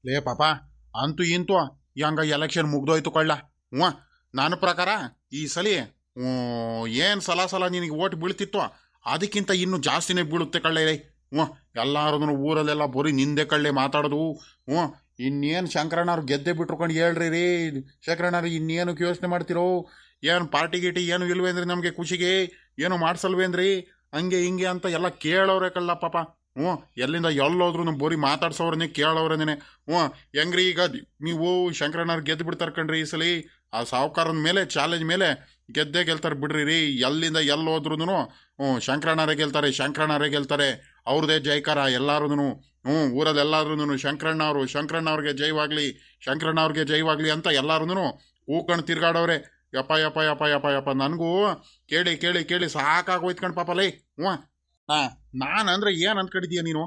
ಲೇ ಪಾಪ ಅಂತೂ ಇಂತು ಹಂಗ ಎಲೆಕ್ಷನ್ ಮುಗ್ದೋಯ್ತು ಕೊಳ್ಳ. ಹ್ಞೂ, ನನ್ನ ಪ್ರಕಾರ ಈ ಸಲ ಏನು ಸಲ ನಿನಗೆ ಓಟ್ ಬೀಳ್ತಿತ್ತು ಅದಕ್ಕಿಂತ ಇನ್ನೂ ಜಾಸ್ತಿನೇ ಬೀಳುತ್ತೆ ಕಳ್ಳೆ. ಹ್ಞೂ, ಎಲ್ಲಾರು ಊರಲ್ಲೆಲ್ಲ ಬರೀ ನಿಂದೆ ಕಳ್ಳೆ ಮಾತಾಡೋದು. ಹ್ಞೂ, ಇನ್ನೇನು ಶಂಕರಣ್ಣವ್ರು ಗೆದ್ದೆ ಬಿಟ್ರುಕೊಂಡು ಹೇಳ್ರಿ ರೀ. ಶಂಕರಣ್ಣವ್ರು ಇನ್ನೇನಕ್ಕೆ ಯೋಚನೆ ಮಾಡ್ತಿರೋ? ಏನು ಪಾರ್ಟಿ ಗೀಟಿ ಏನು ಇಲ್ವೇಂದ್ರಿ ನಮಗೆ ಖುಷಿಗೆ? ಏನು ಮಾಡ್ಸಲ್ವೇಂದ್ರಿ? ಹಂಗೆ ಹಿಂಗೆ ಅಂತ ಎಲ್ಲ ಕೇಳೋರೆ ಕಳ್ಳ ಪಾಪ. ಹ್ಞೂ, ಎಲ್ಲಿಂದ ಎಲ್ಲೋದ್ರು ಬೋರಿ ಮಾತಾಡ್ಸೋರನ್ನೇ ಕೇಳೋರನೇ. ಹ್ಞೂ, ಹೆಂಗ್ರಿ ಈಗ ನೀವು ಶಂಕರಣ್ಣವ್ರು ಗೆದ್ದು ಬಿಡ್ತಾರೆ ಕಣ್ರಿ ಈ ಸಲ. ಆ ಸಾವುಕಾರನ ಮೇಲೆ ಚಾಲೆಂಜ್ ಮೇಲೆ ಗೆದ್ದೇ ಗೆಲ್ತಾರೆ ಬಿಡ್ರಿ ರೀ. ಎಲ್ಲಿಂದ ಎಲ್ಲೋದ್ರು ಹ್ಞೂ ಶಂಕರಣ್ಣರೇ ಗೆಲ್ತಾರೆ, ಶಂಕರಣ್ಣರೇ ಗೆಲ್ತಾರೆ. ಅವ್ರದೇ ಜೈಕಾರ ಎಲ್ಲಾರು. ಹ್ಞೂ, ಊರಲ್ಲಿ ಎಲ್ಲಾರು ಶಂಕರಣ್ಣವ್ರಿಗೆ ಜೈವಾಗ್ಲಿ, ಶಂಕರಣ್ಣವ್ರಿಗೆ ಜೈವಾಗ್ಲಿ ಅಂತ ಎಲ್ಲಾರು ಹೂಕಂಡು ತಿರ್ಗಾಡವ್ರೆ. ಯಪ್ಪ ಯಪ್ಪ ಯಪ್ಪ ಯಪ್ಪ ಯಪ್ಪ, ನನಗೂ ಕೇಳಿ ಕೇಳಿ ಕೇಳಿ ಸಾಕಾಗೋಯ್ತು ಕಣ್ ಪಾಪ ಲೈ. ಹ್ಞೂ, ನಾನಂದ್ರೆ ಏನು ಅಂದ್ಕೊಂಡಿದ್ದೀಯ ನೀನು?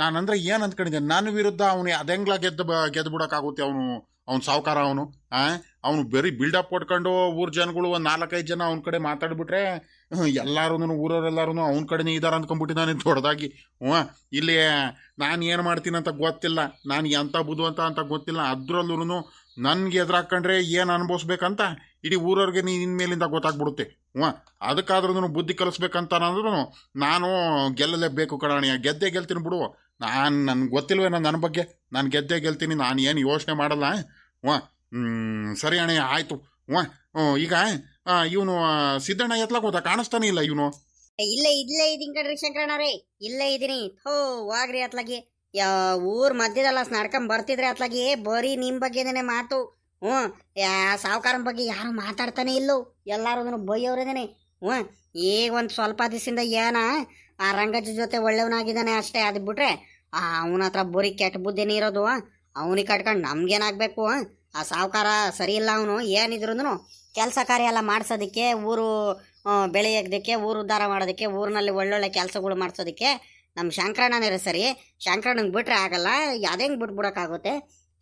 ನಾನಂದ್ರೆ ಏನು ಅಂದ್ಕೊಂಡಿದ್ದೆ? ನನ್ನ ವಿರುದ್ಧ ಅವನು ಅದೆಂಗ್ಲ ಗೆದ್ದು ಬಿಡೋಕ್ಕಾಗುತ್ತೆ? ಅವ್ನು ಸಾವುಕಾರ ಅವನು ಬರೀ ಬಿಲ್ಡಪ್ ಕೊಟ್ಕೊಂಡು ಊರ್ ಜನಗಳು ಒಂದು 4-5 ಜನ ಅವನ ಕಡೆ ಮಾತಾಡ್ಬಿಟ್ರೆ ಎಲ್ಲಾರು ಊರವರೆಲ್ಲರೂ ಅವನ ಕಡೆನೇ ಇದಾರೆ ಅಂದ್ಕೊಂಡ್ಬಿಟ್ಟಿದ್ದಾನೆ ದೊಡ್ಡದಾಗಿ. ಹ್ಞೂ, ಇಲ್ಲಿ ನಾನು ಏನು ಮಾಡ್ತೀನಿ ಅಂತ ಗೊತ್ತಿಲ್ಲ, ನಾನು ಎಂಥ ಬುದ್ಧು ಅಂತ ಗೊತ್ತಿಲ್ಲ. ಅದ್ರಲ್ಲೂ ನನ್ಗೆ ಎದುರಾಕೊಂಡ್ರೆ ಏನು ಅನುಭವಿಸ್ಬೇಕಂತ ಇಡೀ ಊರವ್ರಿಗೆ ನಿನ್ನ ಮೇಲಿಂದ ಗೊತ್ತಾಗ್ಬಿಡುತ್ತೆ. ಹ್ಞೂ, ಅದಕ್ಕಾದ್ರೂ ಬುದ್ಧಿ ಕಲಿಸ್ಬೇಕಂತ ಅನ್ನೋದ್ರೂ ನಾನು ಗೆಲ್ಲಲೇಬೇಕು ಕಣಾಣಿಯ. ಗೆದ್ದೇ ಗೆಲ್ತೀನಿ ಬಿಡು. ನನ್ಗೆ ಗೊತ್ತಿಲ್ವೇನೋ ನನ್ನ ಬಗ್ಗೆ. ನಾನು ಗೆದ್ದೇ ಗೆಲ್ತೀನಿ, ನಾನು ಏನು ಯೋಚನೆ ಮಾಡಲ್ಲ. ಹ್ಞೂ, ಸರಿ ಅಣ್ಣ ಆಯಿತು. ಹ್ಞೂ, ಈಗ ಇವನು ಸಿದ್ದಣ್ಣ ಎತ್ಲಾಗ ಹೋದ? ಕಾಣಿಸ್ತಾನೆ ಇಲ್ಲ ಇವನು. ಇಲ್ಲೇ ಇದೀನಿ ಕಣ್ರಿ ಶಂಕರಣ್ಣರೇ, ಇಲ್ಲೇ ಇದೀನಿ. ಹೋಗ್ರಿ ಅತ್ಲಾಗಿ ಊರ್ ಮಧ್ಯದಲ್ಲ ನಡ್ಕೊಂಡ್ ಬರ್ತಿದ್ರೆ ಅತ್ಲಾಗಿ ಬರೀ ನಿಮ್ ಬಗ್ಗೆನೇ ಮಾತು. ಹ್ಞೂ, ಸಾವುಕಾರನ ಬಗ್ಗೆ ಯಾರು ಮಾತಾಡ್ತಾನೆ ಇಲ್ಲೋ, ಎಲ್ಲಾರು ಬೈಯೋರೇನೆ. ಹ್ಞೂ, ಈಗ ಒಂದು ಸ್ವಲ್ಪ ದಿವಸದಿಂದ ಏನ ಆ ರಂಗಜ್ಜ ಜೊತೆ ಒಳ್ಳೆಯವನಾಗಿದ್ದಾನೆ ಅಷ್ಟೇ. ಅದು ಬಿಟ್ರೆ ಅವನ ಹತ್ರ ಬರೀ ಕೆಟ್ಟ ಬುದ್ಧಿನೇ ಇರೋದು. ಅವನಿಗೆ ಕಟ್ಕೊಂಡು ನಮ್ಗೇನಾಗಬೇಕು? ಆ ಸಾವುಕಾರ ಸರಿ ಇಲ್ಲ. ಅವನು ಏನಿದ್ರು ಕೆಲಸ ಕಾರ್ಯ ಎಲ್ಲ ಮಾಡಿಸೋದಕ್ಕೆ, ಊರು ಬೆಳೆಯೋದಕ್ಕೆ, ಊರು ಉದ್ಧಾರ ಮಾಡೋದಕ್ಕೆ, ಊರಿನಲ್ಲಿ ಒಳ್ಳೊಳ್ಳೆ ಕೆಲಸಗಳು ಮಾಡಿಸೋದಕ್ಕೆ ನಮ್ಮ ಶಂಕರಣ್ಣನೇ ಸರಿ. ಶಂಕರಣ್ಣಂಗೆ ಬಿಟ್ರೆ ಆಗಲ್ಲ, ಅದೇಂಗೆ ಬಿಟ್ಬಿಡೋಕ್ಕಾಗುತ್ತೆ?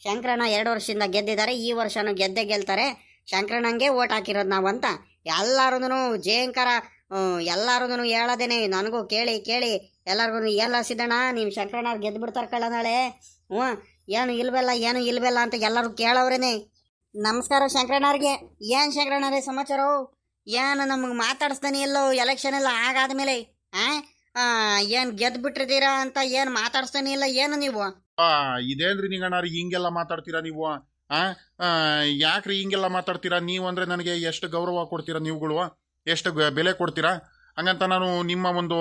ಶಂಕರಣ್ಣ 2 ವರ್ಷದಿಂದ ಗೆದ್ದಿದ್ದಾರೆ, ಈ ವರ್ಷನೂ ಗೆದ್ದೇ ಗೆಲ್ತಾರೆ. ಶಂಕರಣ್ಣಂಗೆ ಓಟ್ ಹಾಕಿರೋದು ನಾವು ಅಂತ ಎಲ್ಲಾರು ಜಯಂಕರ ಎಲ್ಲಾರು ಹೇಳೋದೇನೆ. ನನಗೂ ಕೇಳಿ ಕೇಳಿ ಎಲ್ಲರಿಗೂ ಎಲ್ಲ ಸಿದ್ದಣ್ಣ ನೀವು ಶಂಕರಣ್ಣ ಗೆದ್ದು ಬಿಡ್ತಾರೆ ಕಳ್ಳ ನಾಳೆ. ಹ್ಞೂ, ಏನು ಇಲ್ವಲ್ಲ ಅಂತ ಎಲ್ಲರೂ ಕೇಳವ್ರೇನೆ. ನಮಸ್ಕಾರ ಶಂಕರಣ್ಣವ್ರಿಗೆ. ಏನು ಶಂಕರಣ್ಣರೇ ಸಮಾಚಾರ? ಏನು ನಮಗೆ ಮಾತಾಡಿಸ್ತಾನೆ ಎಲ್ಲೋ? ಎಲೆಕ್ಷನ್ ಎಲ್ಲ ಆಗಾದ್ಮೇಲೆ ಏನು ಗೆದ್ದು ಬಿಟ್ಟಿದ್ದೀರಾ ಅಂತ ಏನು ಮಾತಾಡಿಸ್ತಾನೆ ಇಲ್ಲ ಏನು ನೀವು? ಇದೇನ್ರಿ ನಿಂಗಣ್ಣಾರಿ ಹಿಂಗೆಲ್ಲ ಮಾತಾಡ್ತೀರಾ ನೀವು? ಯಾಕ್ರಿ ಹಿಂಗೆಲ್ಲ ಮಾತಾಡ್ತೀರಾ ನೀವು? ಅಂದರೆ ನನಗೆ ಎಷ್ಟು ಗೌರವ ಕೊಡ್ತೀರಾ ನೀವುಗಳು, ಎಷ್ಟು ಬೆಲೆ ಕೊಡ್ತೀರಾ? ಹಂಗಂತ ನಾನು ನಿಮ್ಮ ಒಂದು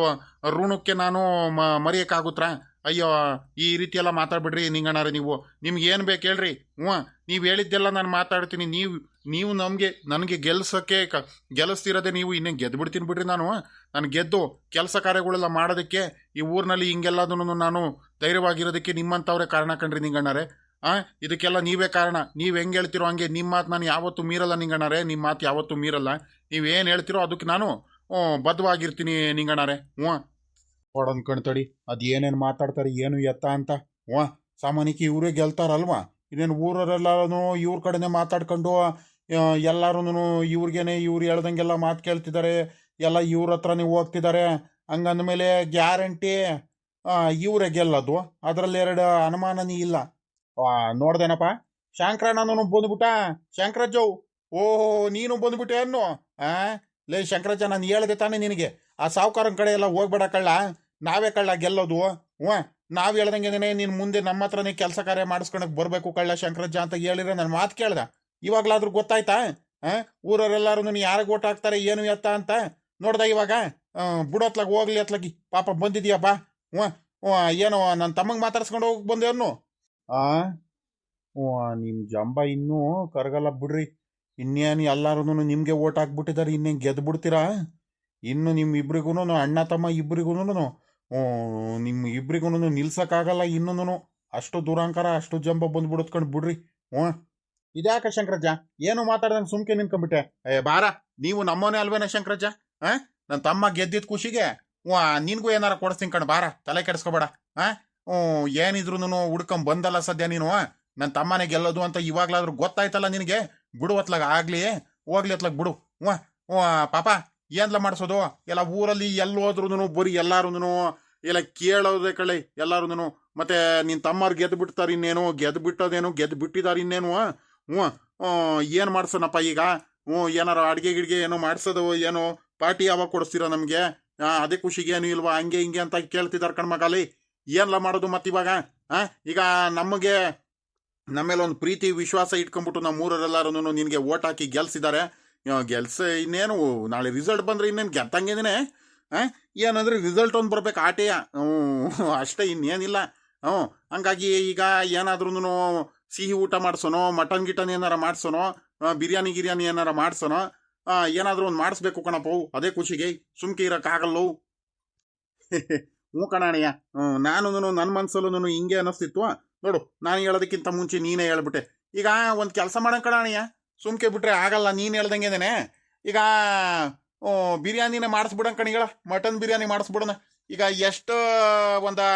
ಋಣಕ್ಕೆ ನಾನು ಮರೆಯೋಕ್ಕಾಗುತ್ತಾ? ಅಯ್ಯೋ, ಈ ರೀತಿ ಎಲ್ಲ ಮಾತಾಡ್ಬಿಡ್ರಿ ನಿಂಗಣ್ಣಾರೆ. ನಿಮ್ಗೆ ಏನು ಬೇಕು ಹೇಳ್ರಿ. ಹ್ಞೂ, ನೀವು ಹೇಳಿದ್ದೆಲ್ಲ ನಾನು ಮಾತಾಡ್ತೀನಿ. ನೀವು ನನಗೆ ಗೆಲ್ಲಿಸ್ತಿರೋದೆ ನೀವು. ಇನ್ನೇನು ಗೆದ್ದು ಬಿಡ್ತೀನಿ ಬಿಡ್ರಿ. ನಾನು ಗೆದ್ದು ಕೆಲಸ ಕಾರ್ಯಗಳೆಲ್ಲ ಮಾಡೋದಕ್ಕೆ, ಈ ಊರಿನಲ್ಲಿ ಹಿಂಗೆಲ್ಲದನ್ನು ನಾನು ಧೈರ್ಯವಾಗಿರೋದಕ್ಕೆ ನಿಮ್ಮಂಥವ್ರೆ ಕಾರಣ ಕಣ್ರಿ ನಿಂಗಣ್ಣಾರೆ. ಇದಕ್ಕೆಲ್ಲ ನೀವೇ ಕಾರಣ. ನೀವು ಹೆಂಗೆ ಹೇಳ್ತಿರೋ ಹಂಗೆ ನಿಮ್ಮ ಮಾತು ನಾನು ಯಾವತ್ತೂ ಮೀರಲ್ಲ ನಿಂಗಣ್ಣಾರೆ. ನಿಮ್ಮ ಮಾತು ಯಾವತ್ತೂ ಮೀರಲ್ಲ. ನೀವೇನು ಹೇಳ್ತಿರೋ ಅದಕ್ಕೆ ನಾನು ಬದ್ಧವಾಗಿರ್ತೀನಿ ನಿಂಗಣ್ಣಾರೆ. ಹ್ಞೂ, ಕೊಡೋನ್ ಕಣ್ತಡಿ. ಅದು ಏನೇನು ಮಾತಾಡ್ತಾರೆ ಏನು ಎತ್ತ ಅಂತ. ಸಾಮಾನ್ಯಕ್ಕೆ ಇವರೇ ಗೆಲ್ತಾರಲ್ವಾ? ಇನ್ನೇನು ಊರವರೆಲ್ಲೂ ಇವ್ರ ಕಡೆನೇ ಮಾತಾಡ್ಕೊಂಡು ಎಲ್ಲರೂ ಇವ್ರು ಹೇಳ್ದಂಗೆಲ್ಲ ಮಾತು ಕೇಳ್ತಿದ್ದಾರೆ. ಎಲ್ಲ ಇವ್ರ ಹತ್ರನೇ ಹೋಗ್ತಿದ್ದಾರೆ. ಹಂಗಂದಮೇಲೆ ಗ್ಯಾರಂಟಿ ಇವರೇ ಗೆಲ್ಲೋದು, ಅದರಲ್ಲಿ 2 ಅನುಮಾನನೇ ಇಲ್ಲ. ನೋಡ್ದೇನಪ್ಪ, ಶಂಕರಣ್ಣನೂ ಬಂದ್ಬಿಟ್ಟ. ಶಂಕರಜ್ಜವ್, ಓಹೋ ನೀನು ಬಂದ್ಬಿಟ್ಟೆ ಅನ್ನು. ಲೇ ಶಂಕರಜ್ಜ, ನಾನು ಹೇಳ್ದೆ ತಾನೇ ನಿನಗೆ, ಆ ಸಾವುಕಾರನ ಕಡೆ ಎಲ್ಲ ಹೋಗ್ಬೇಡ ಕಳ್ಳ, ನಾವೇ ಕಳ್ಳ ಗೆಲ್ಲೋದು. ನಾವು ಹೇಳ್ದಂಗೆ ನೀನು ಮುಂದೆ ನಮ್ಮ ಹತ್ರನೇ ಕೆಲಸ ಕಾರ್ಯ ಮಾಡಿಸ್ಕೊಳಕ್ ಬರಬೇಕು ಕಳ್ಳ ಶಂಕರಜ್ಜ ಅಂತ ಹೇಳಿದ್ರೆ ನನ್ನ ಮಾತು ಕೇಳ್ದ. ಇವಾಗಲಾದ್ರೂ ಗೊತ್ತಾಯ್ತಾ? ಊರವರೆಲ್ಲರೂ ಯಾರಿಗೆ ಓಟ್ ಹಾಕ್ತಾರೆ ಏನು ಎತ್ತ ಅಂತ ನೋಡ್ದ ಇವಾಗ? ಬಿಡೋತ್ಲಾಗ ಹೋಗ್ಲಿ ಅತ್ಲಾಗಿ ಪಾಪ ಬಂದಿದ್ಯಪ್ಪ. ಏನೋ ನನ್ನ ತಮ್ಮಂಗೆ ಮಾತಾಡ್ಸ್ಕೊಂಡು ಹೋಗಿ ಬಂದೇವನು. ನಿಮ್ಮ ಜಂಬ ಇನ್ನೂ ಕರಗಲ್ಲ ಬಿಡ್ರಿ. ಇನ್ನೇನು ಎಲ್ಲರೂ ನಿಮಗೆ ಓಟ್ ಹಾಕ್ಬಿಟ್ಟಿದ್ದಾರೆ. ಇನ್ನೇನು ಗೆದ್ದು ಬಿಡ್ತೀರಾ? ಇನ್ನು ನಿಮ್ಮ ಇಬ್ರಿಗೂ, ಅಣ್ಣ ತಮ್ಮ ಇಬ್ಬರಿಗೂ, ನಿಮ್ಮ ಇಬ್ರಿಗೂ ನಿಲ್ಸಕ್ಕಾಗಲ್ಲ ಇನ್ನೂ. ಅಷ್ಟು ದುರಾಂಕಾರ, ಅಷ್ಟು ಜಂಬ ಬಂದ್ಬಿಡತ್ಕೊಂಡು ಬಿಡ್ರಿ. ಇದ್ಯಾಕ ಶಂಕರಜ್ಜ ಏನು ಮಾತಾಡ್ದಂಗೆ ಸುಮ್ಕೆ ನಿಂತ್ಕೊಂಡ್ಬಿಟ್ಟೆ? ಬಾರ, ನೀವು ನಮ್ಮವನೇ ಅಲ್ವೇನ ಶಂಕರಜ್ಜ? ನನ್ನ ತಮ್ಮ ಗೆದ್ದಿದ್ದ ಖುಷಿಗೆ ನಿನ್ಗೂ ಏನಾರ ಕೊಡಿಸ್ತೀನಿ ಕಣ್, ಬಾರ, ತಲೆ ಕೆಡಿಸ್ಕೊಬೇಡ. ಏನಿದ್ರು ಹುಡ್ಕೊಂಡ್ ಬಂದಲ್ಲ ಸದ್ಯ ನೀನು. ನನ್ನ ತಮ್ಮನೇ ಗೆಲ್ಲೋದು ಅಂತ ಇವಾಗ್ಲಾದ್ರೂ ಗೊತ್ತಾಯ್ತಲ್ಲ ನಿನಗೆ. ಬಿಡು ಅತ್ಲಾಗ ಆಗ್ಲಿ, ಹೋಗ್ಲಿ ಅತ್ಲಾಗ ಬಿಡು. ಪಾಪ ಏನ್ಲ ಮಾಡಿಸೋದು? ಎಲ್ಲ ಊರಲ್ಲಿ ಎಲ್ಲೋದ್ರೂ ಬರೀ ಎಲ್ಲಾರು ಎಲ್ಲ ಕೇಳೋದೇ ಕಳ್ಳಿ. ಎಲ್ಲಾರು ಮತ್ತೆ ನಿನ್ನ ತಮ್ಮರು ಗೆದ್ದು ಬಿಡ್ತಾರೆ ಇನ್ನೇನು, ಗೆದ್ದು ಬಿಟ್ಟೋದೇನು, ಗೆದ್ದು ಬಿಟ್ಟಿದ್ದಾರೆ ಇನ್ನೇನು. ಹ್ಞೂ ಏನು ಮಾಡ್ಸೋಣಪ್ಪ ಈಗ? ಏನಾರ ಅಡ್ಗೆ ಗಿಡ್ಗೆ ಏನೋ ಮಾಡ್ಸೋದು, ಏನೋ ಪಾರ್ಟಿ ಯಾವಾಗ ಕೊಡಿಸ್ತೀರ ನಮಗೆ? ಅದೇ ಖುಷಿಗೆ ಏನು ಇಲ್ವಾ? ಹಂಗೆ ಹಿಂಗೆ ಅಂತ ಕೇಳ್ತಿದ್ದಾರೆ ಕಣ್ಮಗಾಲಿ. ಏನೆಲ್ಲ ಮಾಡೋದು ಮತ್ತಿವಾಗ? ಈಗ ನಮಗೆ ನಮ್ಮ ಮೇಲೆ ಒಂದು ಪ್ರೀತಿ ವಿಶ್ವಾಸ ಇಟ್ಕೊಂಡ್ಬಿಟ್ಟು ನಮ್ಮ ಊರರೆಲ್ಲರೂ ನಿನಗೆ ಓಟ್ ಹಾಕಿ ಗೆಲ್ಸಿದ್ದಾರೆ. ಇನ್ನೇನು ನಾಳೆ ರಿಸಲ್ಟ್ ಬಂದರೆ ಇನ್ನೇನು ಗೆದ್ದಂಗೆನೇ. ಏನಂದ್ರೆ ರಿಸಲ್ಟ್ ಒಂದು ಬರ್ಬೇಕು ಆಟೆಯ, ಅಷ್ಟೇ, ಇನ್ನೇನಿಲ್ಲ. ಹಂಗಾಗಿ ಈಗ ಏನಾದ್ರೂ ಸಿಹಿ ಊಟ ಮಾಡಿಸೋನೋ, ಮಟನ್ ಗಿಟನ್ ಏನಾರ ಮಾಡಿಸೋನೋ, ಬಿರಿಯಾನಿ ಗಿರಿಯಾನಿ ಏನಾರ ಮಾಡಿಸೋನೋ, ಏನಾದರೂ ಒಂದು ಮಾಡಿಸ್ಬೇಕು ಕಣಪ್ಪ. ಅದೇ ಖುಷಿಗೆ ಸುಮ್ಕೆ ಇರೋಕ್ಕಾಗಲ್ಲೋ. ಹ್ಞೂ ಕಣಯ್ಯ, ನಾನು ನನ್ನ ಮನಸ್ಸಲ್ಲೂ ಹಿಂಗೆ ಅನ್ನಿಸ್ತಿತ್ತು. ನೋಡು, ನಾನು ಹೇಳೋದಕ್ಕಿಂತ ಮುಂಚೆ ನೀನೇ ಹೇಳ್ಬಿಟ್ಟೆ. ಈಗ ಒಂದು ಕೆಲಸ ಮಾಡೋಣ ಕಣಯ್ಯ, ಸುಮ್ಕೆ ಬಿಟ್ರೆ ಆಗಲ್ಲ. ನೀನು ಹೇಳ್ದಂಗೆದೇನೆ ಈಗ ಬಿರಿಯಾನಿನೇ ಮಾಡಿಸ್ಬಿಡೋಣ ಕಣಿಗಳ, ಮಟನ್ ಬಿರಿಯಾನಿ ಮಾಡಿಸ್ಬಿಡೋಣ. ಈಗ ಎಷ್ಟು ಒಂದು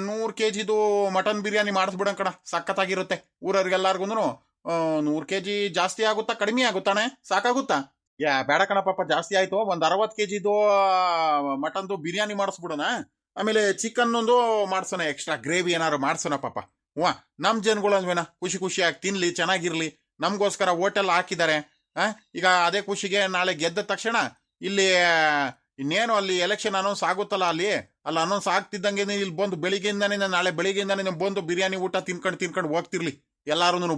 100 kgದು ಮಟನ್ ಬಿರಿಯಾನಿ ಮಾಡಿಸ್ಬಿಡೋಣ ಕಣ, ಸಖತ್ತಾಗಿರುತ್ತೆ. ಊರವ್ರಿಗೆಲ್ಲರಿಗೂ 100 kg ಜಾಸ್ತಿ ಆಗುತ್ತಾ ಕಡಿಮೆ ಆಗುತ್ತಾನೆ? ಸಾಕಾಗುತ್ತಾ? ಬೇಡ ಕಣ ಪಾಪ, ಜಾಸ್ತಿ ಆಯ್ತು. ಒಂದು 60 kgದು ಮಟನ್ದು ಬಿರಿಯಾನಿ ಮಾಡಿಸ್ಬಿಡೋಣ. ಆಮೇಲೆ ಚಿಕನ್ ಒಂದು ಮಾಡ್ಸೋಣ, ಎಕ್ಸ್ಟ್ರಾ ಗ್ರೇವಿ ಏನಾರು ಮಾಡ್ಸೋಣ ಪಾಪ. ನಮ್ಮ ಜನಗಳಲ್ವೇನ ಖುಷಿ ಖುಷಿಯಾಗಿ ತಿನ್ಲಿ, ಚೆನ್ನಾಗಿರ್ಲಿ. ನಮಗೋಸ್ಕರ ಹೋಟೆಲ್ ಹಾಕಿದ್ದಾರೆ. ಈಗ ಅದೇ ಖುಷಿಗೆ ನಾಳೆ ಗೆದ್ದ ತಕ್ಷಣ ಇಲ್ಲಿ ಇನ್ನೇನು ಅಲ್ಲಿ ಎಲೆಕ್ಷನ್ ಅನೌನ್ಸ್ ಆಗುತ್ತಲ್ಲ, ಅಲ್ಲಿ ಅನೌನ್ಸ್ ಆಗ್ತಿದ್ದಂಗೆ ಇಲ್ಲಿ ಬಂದು ಬೆಳಿಗ್ಗೆಯಿಂದಾನೆ, ನಾಳೆ ಬೆಳಿಗ್ಗೆಯಿಂದಾನೆ ಬಂದು ಬಿರಿಯಾನಿ ಊಟ ತಿನ್ಕೊಂಡು ಹೋಗ್ತಿರ್ಲಿ ಎಲ್ಲಾರು.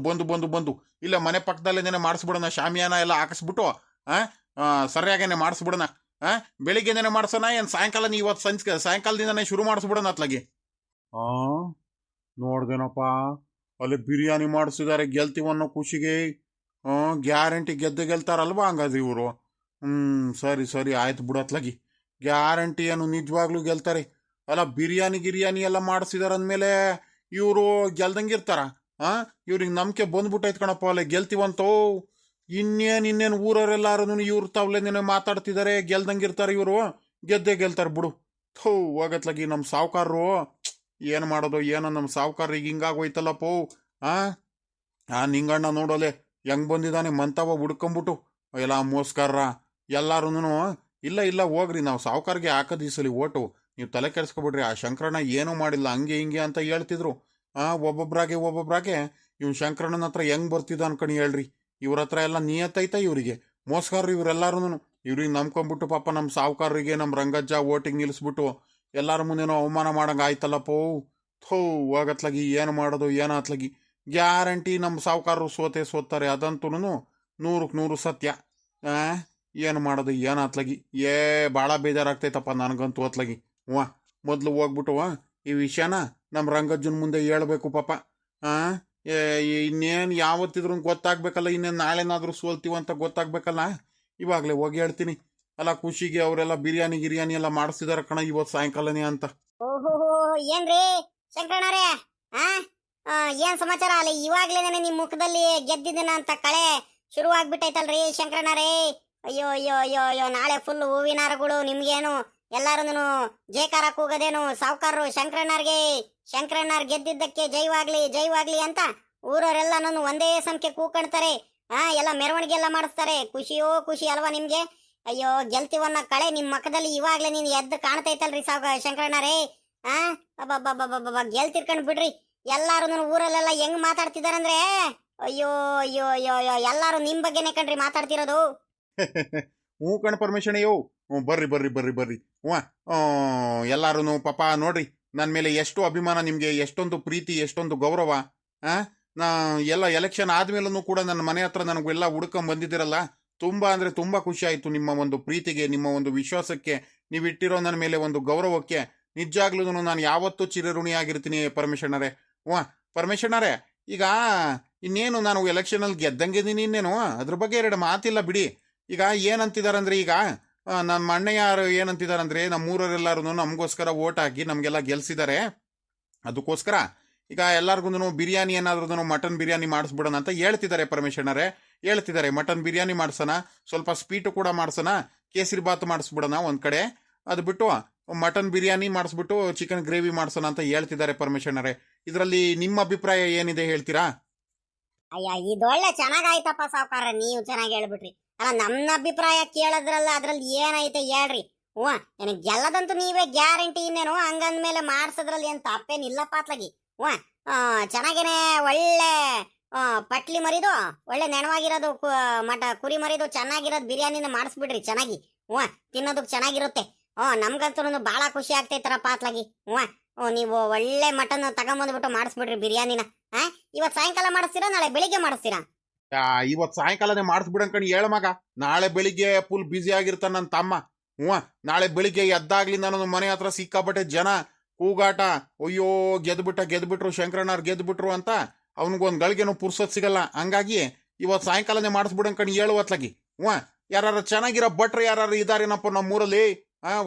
ಬಂದು ಇಲ್ಲ ಮನೆ ಪಕ್ಕದಲ್ಲೇನೆ ಮಾಡಿಸ್ಬಿಡೋಣ, ಶಾಮಿಯಾನ ಎಲ್ಲ ಹಾಕಿಸ್ಬಿಟ್ಟು ಸರಿಯಾಗೇನೆ ಮಾಡಿಸ್ಬಿಡೋಣ. ಬೆಳಿಗ್ಗೆನೇ ಮಾಡ್ಸೋಣ, ಏನು ಸಾಯಂಕಾಲ ಇವತ್ತು ಸಾಯಂಕಾಲದಿಂದಾನೆ ಶುರು ಮಾಡಿಸ್ಬಿಡೋಣ ಅತ್ಲಾಗಿ. ನೋಡ್ದೇನಪ್ಪ, ಅಲ್ಲಿ ಬಿರಿಯಾನಿ ಮಾಡಿಸಿದ್ದಾರೆ, ಗೆಲ್ತೀವನ್ನೋ ಖುಷಿಗೆ. ಗ್ಯಾರಂಟಿ ಗೆಲ್ತಾರಲ್ವಾ ಹಂಗಾದ್ರೆ ಇವರು. ಸರಿ ಆಯ್ತು ಬಿಡತ್ಲಾಗಿ. ಗ್ಯಾರಂಟಿ ಏನು ನಿಜವಾಗ್ಲೂ ಗೆಲ್ತಾರೆ. ಅಲ್ಲ, ಗಿರಿಯಾನಿ ಎಲ್ಲ ಮಾಡಿಸಿದಾರೆ ಅಂದಮೇಲೆ ಇವರು ಗೆಲ್ದಂಗಿರ್ತಾರ? ಇವ್ರಿಗೆ ನಂಬಿಕೆ ಬಂದ್ಬಿಟ್ಟೈತ್ ಕಣಪ್ಪ, ಅಲ್ಲೇ ಗೆಲ್ತೀವಂತೋ. ಇನ್ನೇನು ಊರವರೆಲ್ಲಾರು ಇವ್ರ ತಾವ್ಲೇನೆ ಮಾತಾಡ್ತಿದ್ದಾರೆ, ಗೆಲ್ದಂಗಿರ್ತಾರೆ ಇವರು, ಗೆದ್ದೇ ಗೆಲ್ತಾರೆ ಬಿಡು. ಹೋಗತ್ಲಾಗಿ ನಮ್ಮ ಸಾವುಕಾರರು ಏನು ಮಾಡೋದು ಏನೋ, ನಮ್ಮ ಸಾವುಕಾರ್ರಿಗೆ ಹಿಂಗಾಗೋಯ್ತಲ್ಲಪ್ಪೋ. ನಿಂಗಣ್ಣ ನೋಡೋಲೆ ಹೆಂಗ್ ಬಂದಿದ್ದಾನೆ, ಮಂತವ ಹುಡ್ಕೊಂಬಿಟ್ಟು ಎಲ್ಲ ಮೋಸ್ಕರ ಎಲ್ಲಾರು. ಇಲ್ಲ ಹೋಗ್ರಿ, ನಾವು ಸಾವುಕಾರ್ಗೆ ಹಾಕೋದು ಈ ಸಲ ಓಟು, ನೀವು ತಲೆ ಕೆಡಿಸ್ಕೊಬಿಡ್ರಿ. ಆ ಶಂಕರಣ್ಣ ಏನೂ ಮಾಡಿಲ್ಲ, ಹಂಗೆ ಹಿಂಗೆ ಅಂತ ಹೇಳ್ತಿದ್ರು. ಒಬ್ಬೊಬ್ರಾಗೆ ಇವ್ನು ಶಂಕರಣ್ಣನ ಹತ್ರ ಹೆಂಗ್ ಬರ್ತಿದ್ದ ಅನ್ಕಣಿ ಹೇಳ್ರಿ. ಇವ್ರ ಹತ್ರ ಎಲ್ಲ ನಿಯತ್ತೈತ ಇವರಿಗೆ. ಮೋಸ್ಕಾರ್ರು ಇವರೆಲ್ಲಾರು ಇವ್ರಿಗೆ ನಂಬ್ಕೊಂಡ್ಬಿಟ್ಟು ಪಾಪ ನಮ್ಮ ಸಾವುಕಾರರಿಗೆ, ನಮ್ಮ ರಂಗಜ್ಜ ಓಟಿಗೆ ನಿಲ್ಲಿಸ್ಬಿಟ್ಟು ಎಲ್ಲಾರ ಮುಂದೇನೋ ಅವಮಾನ ಮಾಡಂಗೆ ಆಯ್ತಲ್ಲಪ್ಪೋ. ಹೋಗತ್ಲಾಗಿ ಏನು ಮಾಡೋದು ಏನೋ ಅತ್ಲಾಗಿ. ಗ್ಯಾರಂಟಿ ನಮ್ಮ ಸಾವುಕಾರರು ಸೋತ್ತಾರೆ, ಅದಂತೂ 100% ಸತ್ಯ. ಏನು ಮಾಡೋದು ಏನು ಅತ್ಲಾಗಿ. ಭಾಳ ಬೇಜಾರಾಗ್ತೈತಪ್ಪ ನನಗಂತೂ ಅತ್ಲಾಗಿ. ಮೊದಲು ಹೋಗ್ಬಿಟ್ಟು ಈ ವಿಷಯನ ನಮ್ಮ ರಂಗಜ್ಜನ ಮುಂದೆ ಹೇಳ್ಬೇಕು ಪಾಪ. ಇನ್ನೇನು ಯಾವತ್ತಿದ್ರು ಗೊತ್ತಾಗ್ಬೇಕಲ್ಲ, ಇನ್ನೇನು ನಾಳೆನಾದ್ರೂ ಸೋಲ್ತೀವಂತ ಗೊತ್ತಾಗ್ಬೇಕಲ್ಲ. ಇವಾಗಲೇ ಹೋಗಿ ಹೇಳ್ತೀನಿ. ಅಲ್ಲ, ಖುಷಿಗೆ ಅವರೆಲ್ಲ ಗಿರಿಯಾನಿ ಎಲ್ಲ ಮಾಡಿಸಿದಾರ ಕಣ ಇವತ್ತು ಸಾಯಂಕಾಲನೇ ಅಂತ. ಓಹೋ, ಏನ್ರಿ ಶಂಕರಣ್ಣರೇ, ಏನ್ ಸಮಾಚಾರ? ಅಲ್ಲಿ ಇವಾಗ್ಲೇನೆ ನಿಮ್ ಮುಖದಲ್ಲಿ ಗೆದ್ದಿದ್ದೇನ ಅಂತ ಕಳೆ ಶುರು ಆಗ್ಬಿಟ್ಟೈತಲ್ರಿ ಶಂಕರಣ್ಣರೇ. ಅಯ್ಯೋ, ನಾಳೆ ಫುಲ್ ಹೂವಿನಾರಗಳು ನಿಮ್ಗೇನು ಎಲ್ಲಾರು ಜೇಕಾರ ಕೂಗದೇನು? ಸಾವುಕಾರರು ಶಂಕರಣ್ಣರ್ ಗೆದ್ದಿದ್ದಕ್ಕೆ ಜೈವಾಗ್ಲಿ ಅಂತ ಊರವರೆಲ್ಲ ಒಂದೇ ಸಂಖ್ಯೆ ಕೂಕಣ್ತಾರೆ. ಎಲ್ಲ ಮೆರವಣಿಗೆ ಎಲ್ಲ ಮಾಡಿಸ್ತಾರೆ. ಖುಷಿ ಅಲ್ವಾ ನಿಮ್ಗೆ? ಅಯ್ಯೋ, ಗೆಲ್ತೀವನ್ನ ಕಳೆ ನಿಮ್ ಮಕ್ಕದಲ್ಲಿ ಇವಾಗ್ಲೇ ನೀನ್ ಎದ್ದು ಕಾಣ್ತೈತಲ್ರಿ ಶಂಕರಣ್ಣರೇ. ಗೆಲ್ತಿರ್ಕೊಂಡ್ ಬಿಡ್ರಿ. ಎಲ್ಲಾರು ಊರಲ್ಲೆಲ್ಲ ಹೆಂಗ್ ಮಾತಾಡ್ತಿದಾರಂದ್ರೆ, ಅಯ್ಯೋ ಎಲ್ಲಾರು ನಿಮ್ ಬಗ್ಗೆನೆ ಕಣ್ರಿ ಮಾತಾಡ್ತಿರೋದು. ಹ್ಞೂ ಕಣ್ ಪರಮೇಶಣ್ಣಯ್ಯೋ, ಬರ್ರಿ. ಎಲ್ಲಾರು ಪಾಪ ನೋಡ್ರಿ, ನನ್ನ ಮೇಲೆ ಎಷ್ಟು ಅಭಿಮಾನ ನಿಮ್ಗೆ, ಎಷ್ಟೊಂದು ಪ್ರೀತಿ, ಎಷ್ಟೊಂದು ಗೌರವ. ಎಲ್ಲ ಎಲೆಕ್ಷನ್ ಆದ್ಮೇಲೂ ಕೂಡ ನನ್ನ ಮನೆ ಹತ್ರ ನನಗೆಲ್ಲ ಹುಡ್ಕೊಂಡ್ ಬಂದಿದ್ದೀರಲ್ಲ, ತುಂಬಾ ಅಂದ್ರೆ ತುಂಬಾ ಖುಷಿ ಆಯ್ತು. ನಿಮ್ಮ ಒಂದು ಪ್ರೀತಿಗೆ, ನಿಮ್ಮ ಒಂದು ವಿಶ್ವಾಸಕ್ಕೆ, ನೀವಿಟ್ಟಿರೋ ನನ್ನ ಮೇಲೆ ಒಂದು ಗೌರವಕ್ಕೆ ನಿಜಾಗ್ಲೂ ನಾನು ಯಾವತ್ತೂ ಚಿರಋಣಿಯಾಗಿರ್ತೀನಿ ಪರಮೇಶಣ್ಣರೇ. ಪರಮೇಶಣ್ಣರೇ, ಈಗ ಇನ್ನೇನು ನಾನು ಎಲೆಕ್ಷನಲ್ಲಿ ಗೆದ್ದಂಗಿದ್ದೀನಿ, ಇನ್ನೇನು ಅದ್ರ ಬಗ್ಗೆ 2 ಮಾತಿಲ್ಲ ಬಿಡಿ. ಈಗ ಏನಂತಿದಾರಂದ್ರೆ, ಈಗ ನಮ್ಮ ಅಣ್ಣಯ್ಯರು ಏನಂತಿದಾರಂದ್ರೆ, ನಮ್ಮೂರವರೆಲ್ಲರೂ ನಮಗೋಸ್ಕರ ಓಟ್ ಹಾಕಿ ನಮಗೆಲ್ಲ ಗೆಲ್ಸಿದ್ದಾರೆ. ಅದಕ್ಕೋಸ್ಕರ ಈಗ ಎಲ್ಲರಿಗೂ ಬಿರಿಯಾನಿ ಏನಾದ್ರೂ ಮಟನ್ ಬಿರಿಯಾನಿ ಮಾಡಿಸ್ಬಿಡೋಣ ಅಂತ ಹೇಳ್ತಿದ್ದಾರೆ ಪರಮೇಶಣ್ಣರೇ. ಹೇಳ್ತಿದ್ದಾರೆ ಮಟನ್ ಬಿರಿಯಾನಿ ಮಾಡ್ಸೋಣ, ಸ್ವಲ್ಪ ಸ್ವೀಟು ಕೂಡ ಮಾಡ್ಸೋಣ, ಕೇಸರಿ ಬಾತ್ ಮಾಡಿಸ್ಬಿಡೋಣ ಒಂದ್ ಕಡೆ, ಅದು ಬಿಟ್ಟು ಮಟನ್ ಬಿರಿಯಾನಿ ಮಾಡಿಸ್ಬಿಟ್ಟು ಚಿಕನ್ ಗ್ರೇವಿ ಮಾಡ್ಸೋಣ ಅಂತ ಹೇಳ್ತಿದ್ದಾರೆ ಪರಮೇಶಣ್ಣರೇ. ಇದರಲ್ಲಿ ನಿಮ್ಮ ಅಭಿಪ್ರಾಯ ಏನಿದೆ ಹೇಳ್ತೀರಾ? ಇದೊಳ್ಳೆ ಚೆನ್ನಾಗಾಯ್ತಪ್ಪ ಸಾವುಕಾರ, ನೀವು ಚೆನ್ನಾಗಿ ಹೇಳ್ಬಿಟ್ರಿ. ಅಲ್ಲ, ನಮ್ಮ ಅಭಿಪ್ರಾಯ ಕೇಳದ್ರಲ್ಲ, ಅದ್ರಲ್ಲಿ ಏನೈತೆ ಹೇಳ್ರಿ. ಹ್ಞೂ ನನಗೆ ಗೆಲ್ಲದಂತೂ ನೀವೇ ಗ್ಯಾರಂಟಿ ಇನ್ನೇನು ಹಂಗಂದ್ಮೇಲೆ ಮಾಡ್ಸೋದ್ರಲ್ಲಿ ಏನು ತಪ್ಪೇನಿಲ್ಲಪ್ಪ ಅತ್ಲಾಗಿ ಹ್ಞೂ ಚೆನ್ನಾಗೇನೆ ಒಳ್ಳೆ ಪಟ್ಲಿ ಮರಿದು ಒಳ್ಳೆ ನೆಣವಾಗಿರೋದು ಕುರಿ ಮರಿದು ಚೆನ್ನಾಗಿರೋದು ಬಿರಿಯಾನಿನ ಮಾಡಿಸ್ಬಿಡ್ರಿ ಚೆನ್ನಾಗಿ ಹ್ಞೂ ತಿನ್ನೋದಕ್ಕೆ ಚೆನ್ನಾಗಿರುತ್ತೆ ನಮ್ಗಂತೂ ಭಾಳ ಖುಷಿ ಆಗ್ತೈತರಪ್ಪ ಅತ್ಲಾಗಿ ನೀವು ಒಳ್ಳೆ ಮಟನ್ ತಗೊಂಬಂದ್ಬಿಟ್ಟು ಮಾಡಿಸ್ಬಿಡ್ರಿ ಬಿರಿಯಾನಿನ ಇವತ್ತು ಸಾಯಂಕಾಲ ಮಾಡಿಸ್ತೀರಾ ನಾಳೆ ಬೆಳಿಗ್ಗೆ ಮಾಡಿಸ್ತೀರಾ ಇವತ್ತು ಸಾಯಂಕಾಲನೇ ಮಾಡಿಸ್ಬಿಡಂಕಣಿ ಹೇಳ ಮಗ. ನಾಳೆ ಬೆಳಿಗ್ಗೆ ಫುಲ್ ಬ್ಯುಸಿ ಆಗಿರ್ತಾನ ನನ್ನ ತಮ್ಮ. ನಾಳೆ ಬೆಳಿಗ್ಗೆ ಎದ್ದಾಗ್ಲಿಂದ ನನ್ನ ಮನೆ ಹತ್ರ ಸಿಕ್ಕಾಪಟ್ಟೆ ಜನ ಕೂಗಾಟ. ಅಯ್ಯೋ ಗೆದ್ಬಿಟ್ರು ಶಂಕರಣ್ಣವ್ರು ಗೆದ್ಬಿಟ್ರು ಅಂತ ಅವನಿಗೊಂದು ಗಳಿಗೆನೂ ಪುರ್ಸತ್ ಸಿಗಲ್ಲ. ಹಂಗಾಗಿ ಇವತ್ತು ಸಾಯಂಕಾಲನೇ ಮಾಡಿಸ್ಬಿಡಂಕಣಿ ಹೇಳುವತ್ಲಾಗಿ. ಯಾರು ಚೆನ್ನಾಗಿರೋ ಭಟ್ರು ಯಾರು ಇದಾರೇನಪ್ಪ ನಮ್ಮೂರಲ್ಲಿ?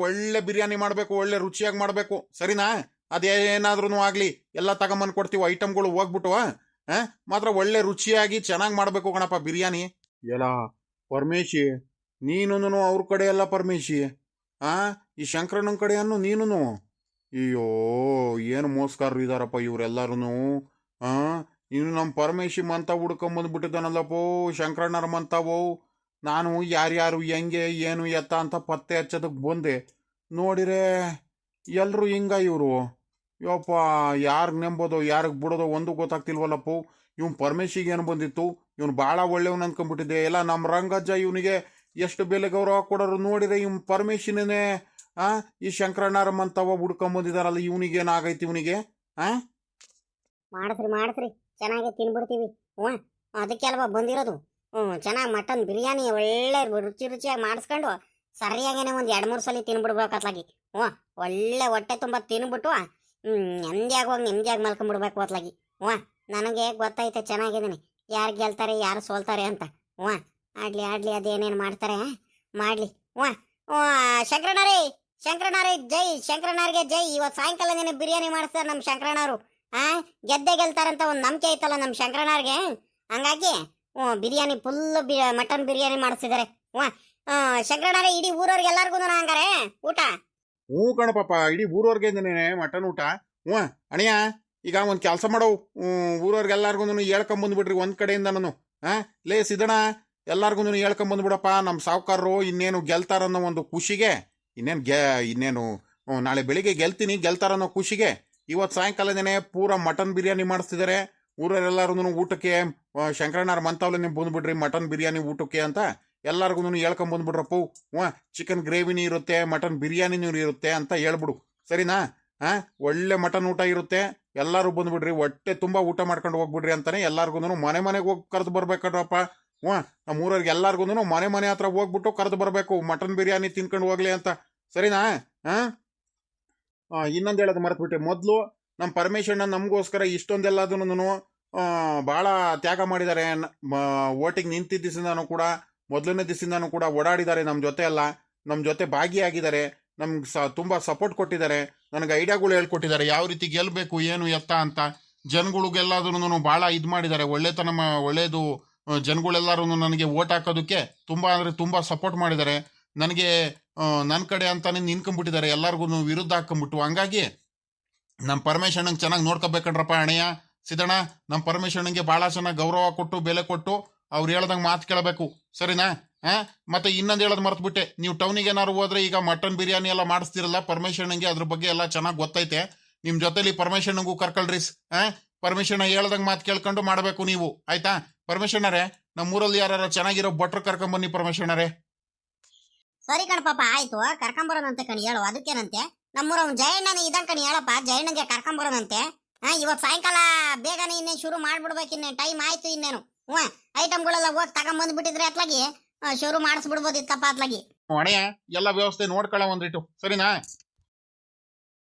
ಒಳ್ಳೆ ಬಿರಿಯಾನಿ ಮಾಡಬೇಕು, ಒಳ್ಳೆ ರುಚಿಯಾಗಿ ಮಾಡಬೇಕು, ಸರಿನಾ? ಅದೇನಾದ್ರೂ ಆಗ್ಲಿ ಎಲ್ಲ ತಗೊಂಬಂದು ಕೊಡ್ತೀವಿ ಐಟಮ್ಗಳು ಹೋಗ್ಬಿಟ್ಟು ಮಾತ್ರ ಒಳ್ಳೆ ರುಚಿಯಾಗಿ ಚೆನ್ನಾಗಿ ಮಾಡಬೇಕು ಕಣಪ್ಪ ಬಿರಿಯಾನಿ. ಎಲ್ಲ ಪರಮೇಶಿ ನೀನು ಅವ್ರ ಕಡೆ ಎಲ್ಲ ಪರಮೇಶಿ ಈ ಶಂಕರಣ್ಣನ ಕಡೆ ಅನ್ನು ನೀನು. ಅಯ್ಯೋ ಏನು ಮೋಸ್ಕಾರರು ಇದಾರಪ್ಪ ಇವರೆಲ್ಲರೂ. ಇನ್ನು ನಮ್ಮ ಪರಮೇಶಿ ಮಂತ ಹುಡ್ಕೊಂಬಂದ್ಬಿಟ್ಟಿದ್ದಾನಲ್ಲಪ್ಪೋ ಶಂಕರಣ್ಣರ ಮಂತವೋ. ನಾನು ಯಾರ್ಯಾರು ಹೆಂಗೆ ಏನು ಎತ್ತ ಅಂತ ಪತ್ತೆ ಹಚ್ಚೋದಕ್ಕೆ ಬಂದೆ. ನೋಡಿರೆ ಎಲ್ಲರೂ ಹಿಂಗ ಇವರು. ಯಪ್ಪ ಯಾರಿಗೆ ನೆಂಬೋದೋ ಯಾರಿಗೆ ಬಿಡೋದೋ ಒಂದು ಗೊತ್ತಾಗ್ತಿಲ್ವಲ್ಲಪ್ಪು. ಇವ್ನು ಪರಮೇಶಿಗೆ ಏನು ಬಂದಿತ್ತು? ಇವನು ಭಾಳ ಒಳ್ಳೆಯವನು ಅಂದ್ಕೊಂಡ್ಬಿಟ್ಟಿದ್ದೆ. ಎಲ್ಲ ನಮ್ಮ ರಂಗಜ್ಜ ಇವನಿಗೆ ಎಷ್ಟು ಬೆಲೆ ಗೌರವ ಕೊಡೋರು. ನೋಡಿದ್ರೆ ಇವ್ನು ಪರಮೇಶಿನೇ ಈ ಶಂಕರಣ್ಣರ ಮಂತವ ಹುಡ್ಕೊಂಬಂದಿದಾರಲ್ಲ, ಇವನಿಗೇನಾಗೈತಿ ಇವನಿಗೆ? ಮಾಡಿಸ್ರಿ ಚೆನ್ನಾಗಿ ತಿನ್ಬಿಡ್ತೀವಿ. ಅದಕ್ಕೆ ಅಲ್ವಾ ಬಂದಿರೋದು. ಚೆನ್ನಾಗಿ ಮಟನ್ ಬಿರಿಯಾನಿ ಒಳ್ಳೆ ರುಚಿಯಾಗಿ ಮಾಡಿಸ್ಕೊಂಡು ಸರಿಯಾಗೇನೆ ಒಂದು 2-3 ಸಲ ತಿನ್ಬಿಡ್ಬೇಕತ್ಲಾಗಿ. ಒಳ್ಳೆ ಹೊಟ್ಟೆ ತುಂಬ ತಿನ್ಬಿಟ್ಟು ನೆಮ್ಮದಿಯಾಗಿ ಹೋಗಿ ನೆಮ್ಮದಿಯಾಗಿ ಮಲ್ಕೊಂಡ್ಬಿಡ್ಬೇಕು ಅತ್ಲಾಗಿ. ನನಗೆ ಗೊತ್ತೈತೆ ಚೆನ್ನಾಗಿದ್ದೀನಿ ಯಾರು ಗೆಲ್ತಾರೆ ಯಾರು ಸೋಲ್ತಾರೆ ಅಂತ. ಆಡ್ಲಿ ಅದೇನೇನು ಮಾಡ್ತಾರೆ ಮಾಡಲಿ. ಶಂಕರಣ್ಣರೇ ಜೈ, ಶಂಕರಣ್ಣರಿಗೆ ಜೈ. ಇವತ್ತು ಸಾಯಂಕಾಲ ನೀನು ಬಿರಿಯಾನಿ ಮಾಡಿಸ್ತಾರೆ ನಮ್ಮ ಶಂಕರಣ್ಣವರು. ಗೆದ್ದೆ ಗೆಲ್ತಾರಂತ ಒಂದು ನಂಬಿಕೆ ಐತಲ್ಲ ನಮ್ಮ ಶಂಕರಣ್ಣವ್ರಿಗೆ. ಹಂಗಾಗಿ ಬಿರಿಯಾನಿ ಫುಲ್ ಮಟನ್ ಬಿರಿಯಾನಿ ಮಾಡಿಸ್ತಿದ್ದಾರೆ. ಶಂಕರಣ್ಣರೇ ಇಡೀ ಊರವ್ರಿಗೆ ಎಲ್ಲರಿಗೂ ಹಂಗಾರೆ ಊಟ? ಕಣಪ್ಪ ಇಡೀ ಊರವ್ರಿಗೆ ಮಟನ್ ಊಟ. ಅಣಿಯ ಈಗ ಒಂದು ಕೆಲಸ ಮಾಡವು, ಊರವ್ರಿಗೆಲ್ಲರಿಗೂ ಹೇಳ್ಕೊಂಬಂದ್ಬಿಡ್ರಿ ಒಂದ್ ಕಡೆಯಿಂದ. ನಾನು ಲೇ ಸಿದ್ದಣ್ಣ ಎಲ್ಲಾರ್ಗು ಹೇಳ್ಕೊಂಬಂದ್ಬಿಡಪ್ಪ. ನಮ್ಮ ಸಾವುಕಾರರು ಇನ್ನೇನು ಗೆಲ್ತಾರನ್ನೋ ಒಂದು ಖುಷಿಗೆ, ಇನ್ನೇನು ನಾಳೆ ಬೆಳಿಗ್ಗೆ ಗೆಲ್ತಾರನ್ನೋ ಖುಷಿಗೆ ಇವತ್ತು ಸಾಯಂಕಾಲನೇ ಪೂರ ಮಟನ್ ಬಿರಿಯಾನಿ ಮಾಡಿಸ್ತಿದ್ದಾರೆ. ಊರವರೆಲ್ಲರೂ ಊಟಕ್ಕೆ ಶಂಕರಣ್ಣರ ಮಂತವ್ಲೇ ಬಂದ್ಬಿಡ್ರಿ ಮಟನ್ ಬಿರಿಯಾನಿ ಊಟಕ್ಕೆ ಅಂತ ಎಲ್ಲಾರ್ಗು ಹೇಳ್ಕೊಂಬಂದ್ಬಿಡ್ರಪ್ಪು. ಚಿಕನ್ ಗ್ರೇವಿನೂ ಇರುತ್ತೆ, ಮಟನ್ ಬಿರಿಯಾನಿನೂ ಇರುತ್ತೆ ಅಂತ ಹೇಳ್ಬಿಡು, ಸರಿನಾ? ಒಳ್ಳೆ ಮಟನ್ ಊಟ ಇರುತ್ತೆ, ಎಲ್ಲರೂ ಬಂದ್ಬಿಡ್ರಿ, ಹೊಟ್ಟೆ ತುಂಬ ಊಟ ಮಾಡ್ಕೊಂಡು ಹೋಗ್ಬಿಡ್ರಿ ಅಂತಾನೆ ಎಲ್ಲಾರ್ಗು ಮನೆಗೆ ಹೋಗಿ ಕರೆದು ಬರ್ಬೇಕಡ್ರಪ್ಪ. ನಮ್ಮ ಊರವ್ರಿಗೆ ಎಲ್ಲಾರ್ಗು ಮನೆ ಹತ್ರ ಹೋಗ್ಬಿಟ್ಟು ಕರೆದು ಬರಬೇಕು, ಮಟನ್ ಬಿರಿಯಾನಿ ತಿನ್ಕೊಂಡು ಹೋಗ್ಲಿ ಅಂತ, ಸರಿನಾ? ಇನ್ನೊಂದು ಹೇಳೋದು ಮರೆತುಬಿಟ್ಟೆ. ಮೊದಲು ನಮ್ಮ ಪರಮೇಶಣ್ಣ ನಮಗೋಸ್ಕರ ಇಷ್ಟೊಂದೆಲ್ಲದನ್ನು ಭಾಳ ತ್ಯಾಗ ಮಾಡಿದ್ದಾರೆ. ಓಟಿಗೆ ನಿಂತಿದ್ದ ದಿವಸದಿಂದಾನು ಕೂಡ, ಮೊದಲನೇ ದಿವಸದಿಂದಾನು ಕೂಡ ಓಡಾಡಿದ್ದಾರೆ ನಮ್ಮ ಜೊತೆ ಎಲ್ಲ, ನಮ್ಮ ಜೊತೆ ಭಾಗಿಯಾಗಿದ್ದಾರೆ, ನಮ್ಗೆ ತುಂಬ ಸಪೋರ್ಟ್ ಕೊಟ್ಟಿದ್ದಾರೆ, ನನಗೆ ಐಡಿಯಾಗಳು ಹೇಳ್ಕೊಟ್ಟಿದ್ದಾರೆ ಯಾವ ರೀತಿ ಗೆಲ್ಲಬೇಕು ಏನು ಎತ್ತ ಅಂತ. ಜನಗಳಿಗೆಲ್ಲದನ್ನು ಭಾಳ ಇದು ಮಾಡಿದ್ದಾರೆ, ಒಳ್ಳೇದು ಜನಗಳೆಲ್ಲರೂ ನನಗೆ ಓಟ್ ಹಾಕೋದಕ್ಕೆ ತುಂಬ ಅಂದರೆ ತುಂಬ ಸಪೋರ್ಟ್ ಮಾಡಿದ್ದಾರೆ. ನನಗೆ ನನ್ನ ಕಡೆ ಅಂತಾನೆ ನಿಂತ್ಕೊಂಡ್ಬಿಟ್ಟಿದ್ದಾರೆ, ಎಲ್ಲರಿಗೂ ವಿರುದ್ಧ ಹಾಕೊಂಡ್ಬಿಟ್ಟು. ಹಂಗಾಗಿ ನಮ್ಮ ಪರಮೇಶಣ್ಣಂಗೆ ಚೆನ್ನಾಗಿ ನೋಡ್ಕೋಬೇಕಂಡ್ರಪ್ಪ ಅಣ್ಣಯ್ಯ ಸಿದ್ದಣ್ಣ. ನಮ್ಮ ಪರಮೇಶಣ್ಣಂಗೆ ಭಾಳ ಚೆನ್ನಾಗಿ ಗೌರವ ಕೊಟ್ಟು ಬೆಲೆ ಕೊಟ್ಟು ಅವ್ರು ಹೇಳ್ದಂಗೆ ಮಾತು ಕೇಳಬೇಕು, ಸರಿನಾ? ಮತ್ತೆ ಇನ್ನೊಂದು ಹೇಳೋದು ಮರೆತುಬಿಟ್ಟೆ, ನೀವು ಟೌನಿಗೆ ಏನಾರು ಹೋದ್ರೆ ಈಗ ಮಟನ್ ಬಿರಿಯಾನಿ ಎಲ್ಲ ಮಾಡಿಸ್ತಿರಲ್ಲ, ಪರಮೇಶಣ್ಣಂಗೆ ಅದ್ರ ಬಗ್ಗೆ ಎಲ್ಲ ಚೆನ್ನಾಗಿ ಗೊತ್ತೈತೆ. ನಿಮ್ಮ ಜೊತೆಲಿ ಪರಮೇಶಣ್ಣಂಗೂ ಕರ್ಕೊಳ್ರಿ. ಪರಮೇಶಣ್ಣ ಹೇಳ್ದಂಗೆ ಮಾತು ಕೇಳ್ಕೊಂಡು ಮಾಡಬೇಕು ನೀವು, ಆಯ್ತಾ? ಪರಮೇಶಣ್ಣರೇ ನಮ್ಮೂರಲ್ಲಿ ಯಾರು ಚೆನ್ನಾಗಿರೋ ಭಟ್ರು ಕರ್ಕೊಂಬನ್ನಿ ಪರಮೇಶಣ್ಣರೇ. ಸರಿ ಕಣಪ್ಪ ಆಯ್ತು, ಕರ್ಕೊಂಬರೋದಂತೆ ಕಣಿ ಹೇಳು. ಅದಕ್ಕೇನಂತೆ ನಮ್ಮೂರ ಜಯಣ್ಣನ ಇದಂಗೆ ಕಣಿ ಹೇಳಪ್ಪ, ಜಯಣ್ಣಗೆ ಕರ್ಕೊಂಬರೋದಂತೆ. ಇವತ್ತು ಸಾಯಂಕಾಲ ಬೇಗನೆ ಇನ್ನೇನು ಶುರು ಮಾಡ್ಬಿಡ್ಬೇಕು, ಇನ್ನೇನು ಟೈಮ್ ಆಯ್ತು ಇನ್ನೇನು. ಐಟಮ್ಗಳೆಲ್ಲ ಹೋಗಿ ತಗೊಂಬಂದ್ಬಿಟ್ಟಿದ್ರೆ ಅತ್ಲಾಗಿ ಶುರು ಮಾಡಿಸ್ಬಿಡ್ಬೋದಿತ್ತಪ್ಪ ಅತ್ಲಾಗಿ. ಅಣ್ಣಯ್ಯ ಎಲ್ಲ ವ್ಯವಸ್ಥೆ ನೋಡ್ಕೊಳ್ಳೋ ಒಂದಿಟ್ಟು, ಸರಿನಾ?